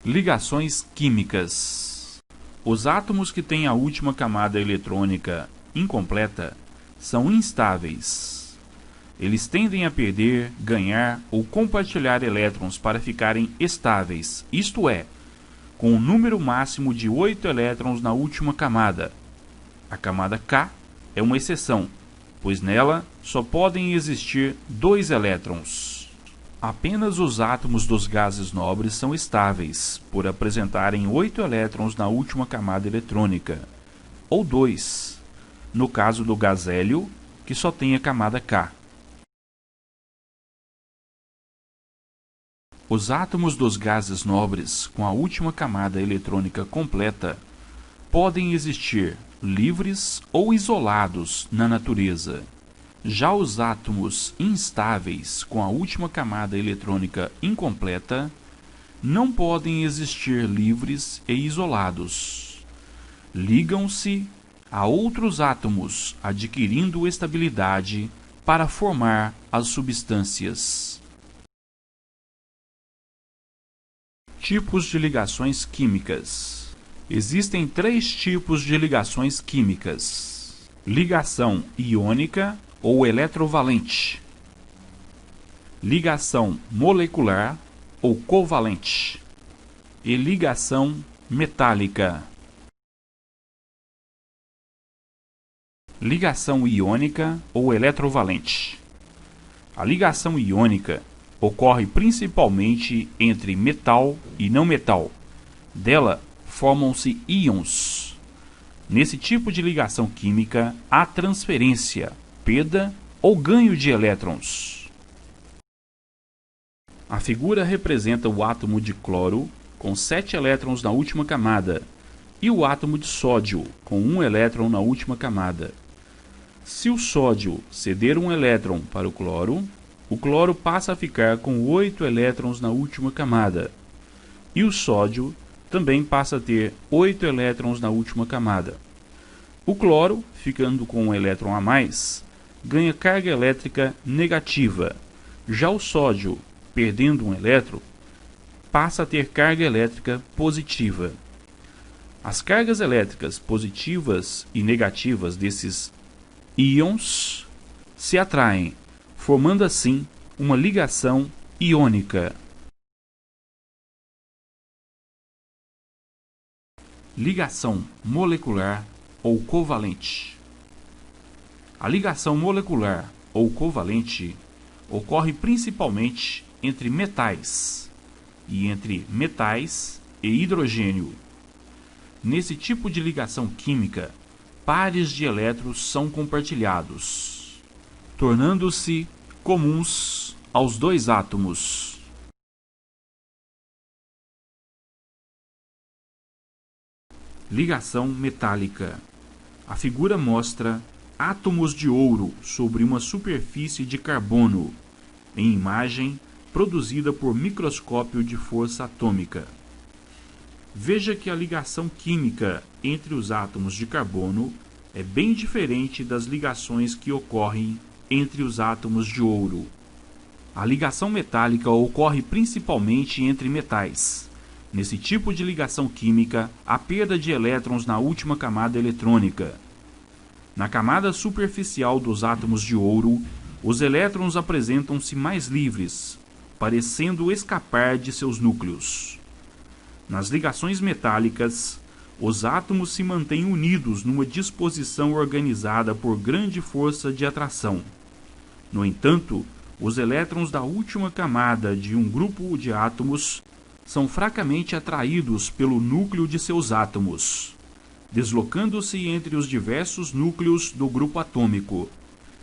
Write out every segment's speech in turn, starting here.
Ligações químicas. Os átomos que têm a última camada eletrônica incompleta são instáveis. Eles tendem a perder, ganhar ou compartilhar elétrons para ficarem estáveis, isto é, com um número máximo de 8 elétrons na última camada. A camada K é uma exceção, pois nela só podem existir 2 elétrons. Apenas os átomos dos gases nobres são estáveis, por apresentarem 8 elétrons na última camada eletrônica, ou 2, no caso do gás hélio, que só tem a camada K. Os átomos dos gases nobres com a última camada eletrônica completa podem existir livres ou isolados na natureza. Já os átomos instáveis com a última camada eletrônica incompleta não podem existir livres e isolados. Ligam-se a outros átomos, adquirindo estabilidade para formar as substâncias. Tipos de ligações químicas. Existem 3 tipos de ligações químicas: ligação iônica ou eletrovalente, ligação molecular ou covalente e ligação metálica. Ligação iônica ou eletrovalente. A ligação iônica ocorre principalmente entre metal e não metal. Dela formam-se íons. Nesse tipo de ligação química há transferência, perda ou ganho de elétrons. A figura representa o átomo de cloro com 7 elétrons na última camada e o átomo de sódio com 1 elétron na última camada. Se o sódio ceder 1 elétron para o cloro passa a ficar com 8 elétrons na última camada e o sódio também passa a ter 8 elétrons na última camada. O cloro, ficando com 1 elétron a mais, ganha carga elétrica negativa. Já o sódio, perdendo 1 elétron, passa a ter carga elétrica positiva. As cargas elétricas positivas e negativas desses íons se atraem, formando assim uma ligação iônica. Ligação molecular ou covalente. A ligação molecular ou covalente ocorre principalmente entre metais e entre metais e hidrogênio. Nesse tipo de ligação química, pares de elétrons são compartilhados, tornando-se comuns aos 2 átomos. Ligação metálica. A figura mostra átomos de ouro sobre uma superfície de carbono, em imagem produzida por microscópio de força atômica. Veja que a ligação química entre os átomos de carbono é bem diferente das ligações que ocorrem entre os átomos de ouro. A ligação metálica ocorre principalmente entre metais. Nesse tipo de ligação química, há perda de elétrons na última camada eletrônica. Na camada superficial dos átomos de ouro, os elétrons apresentam-se mais livres, parecendo escapar de seus núcleos. Nas ligações metálicas, os átomos se mantêm unidos numa disposição organizada por grande força de atração. No entanto, os elétrons da última camada de um grupo de átomos são fracamente atraídos pelo núcleo de seus átomos, deslocando-se entre os diversos núcleos do grupo atômico.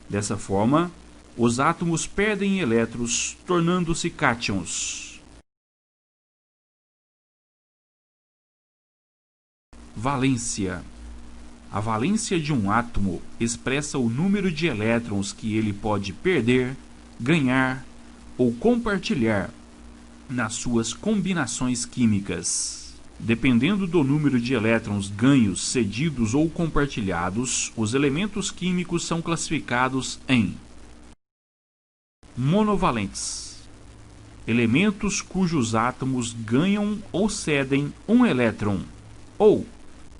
Dessa forma, os átomos perdem elétrons, tornando-se cátions. Valência. A valência de um átomo expressa o número de elétrons que ele pode perder, ganhar ou compartilhar nas suas combinações químicas. Dependendo do número de elétrons ganhos, cedidos ou compartilhados, os elementos químicos são classificados em monovalentes, elementos cujos átomos ganham ou cedem um elétron, ou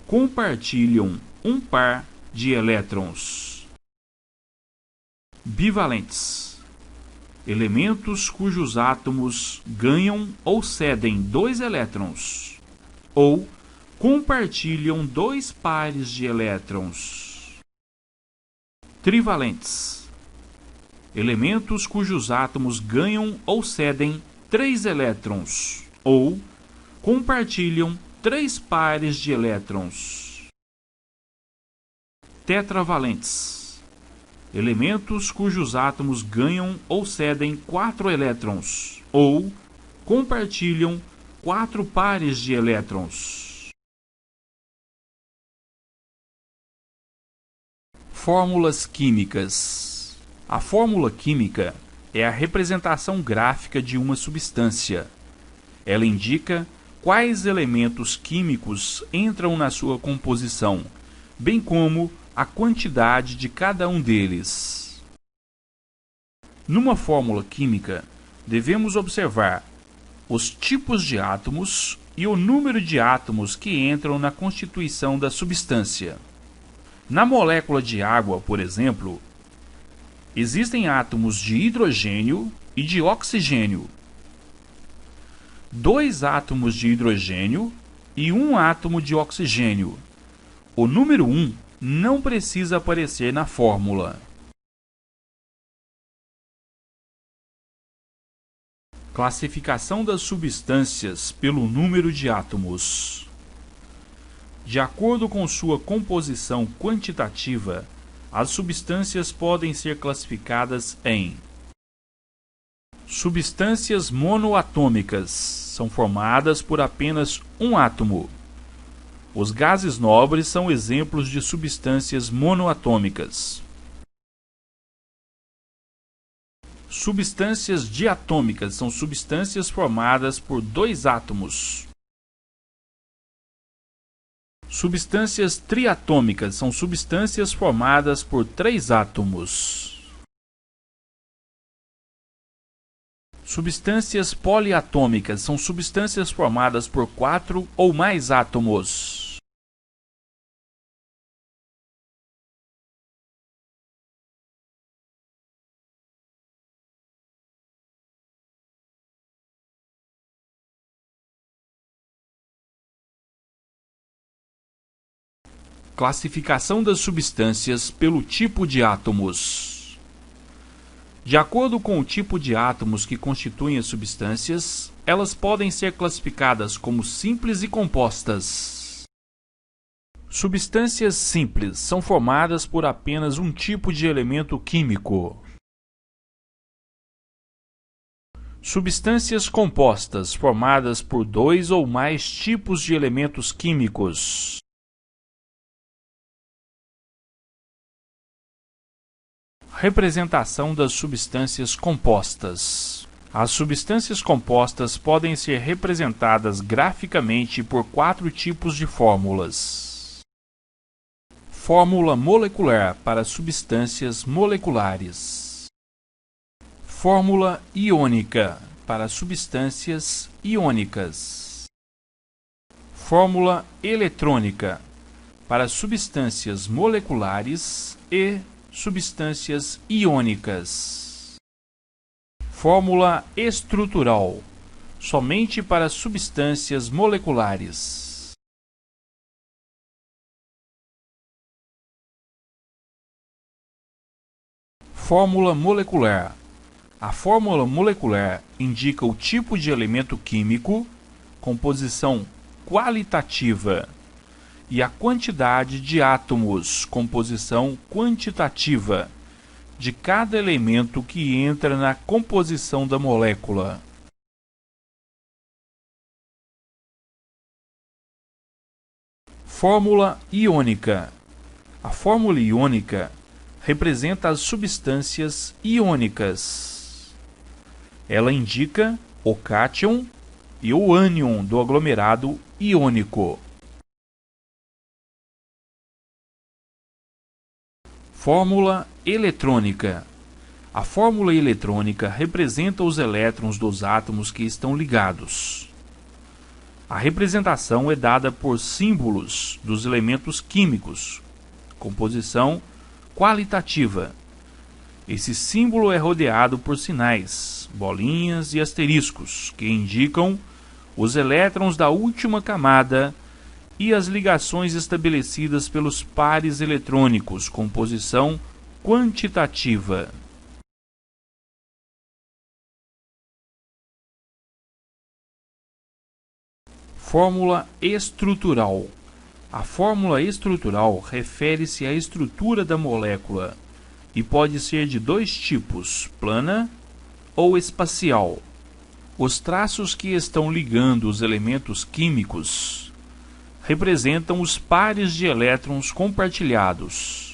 compartilham um par de elétrons. Bivalentes: elementos cujos átomos ganham ou cedem dois elétrons, ou compartilham dois pares de elétrons. Trivalentes: elementos cujos átomos ganham ou cedem três elétrons, ou compartilham três pares de elétrons. Tetravalentes: elementos cujos átomos ganham ou cedem quatro elétrons, ou compartilham quatro pares de elétrons. Fórmulas químicas. A fórmula química é a representação gráfica de uma substância. Ela indica quais elementos químicos entram na sua composição, bem como a quantidade de cada um deles. Numa fórmula química, devemos observar os tipos de átomos e o número de átomos que entram na constituição da substância. Na molécula de água, por exemplo, existem átomos de hidrogênio e de oxigênio, dois átomos de hidrogênio e um átomo de oxigênio. O número 1 não precisa aparecer na fórmula. Classificação das substâncias pelo número de átomos. De acordo com sua composição quantitativa, as substâncias podem ser classificadas em: substâncias monoatômicas, são formadas por apenas um átomo. Os gases nobres são exemplos de substâncias monoatômicas. Substâncias diatômicas são substâncias formadas por dois átomos. Substâncias triatômicas são substâncias formadas por três átomos. Substâncias poliatômicas são substâncias formadas por quatro ou mais átomos. Classificação das substâncias pelo tipo de átomos. De acordo com o tipo de átomos que constituem as substâncias, elas podem ser classificadas como simples e compostas. Substâncias simples são formadas por apenas um tipo de elemento químico. Substâncias compostas formadas por dois ou mais tipos de elementos químicos. Representação das substâncias compostas. As substâncias compostas podem ser representadas graficamente por quatro tipos de fórmulas. Fórmula molecular para substâncias moleculares. Fórmula iônica para substâncias iônicas. Fórmula eletrônica para substâncias moleculares e substâncias iônicas. Fórmula estrutural somente para substâncias moleculares. Fórmula molecular. A fórmula molecular indica o tipo de elemento químico, composição qualitativa, e a quantidade de átomos, composição quantitativa, de cada elemento que entra na composição da molécula. Fórmula iônica. A fórmula iônica representa as substâncias iônicas. Ela indica o cátion e o ânion do aglomerado iônico. Fórmula eletrônica. A fórmula eletrônica representa os elétrons dos átomos que estão ligados. A representação é dada por símbolos dos elementos químicos, composição qualitativa. Esse símbolo é rodeado por sinais, bolinhas e asteriscos, que indicam os elétrons da última camada e as ligações estabelecidas pelos pares eletrônicos, composição quantitativa. Fórmula estrutural. A fórmula estrutural refere-se à estrutura da molécula e pode ser de dois tipos, plana ou espacial. Os traços que estão ligando os elementos químicos representam os pares de elétrons compartilhados.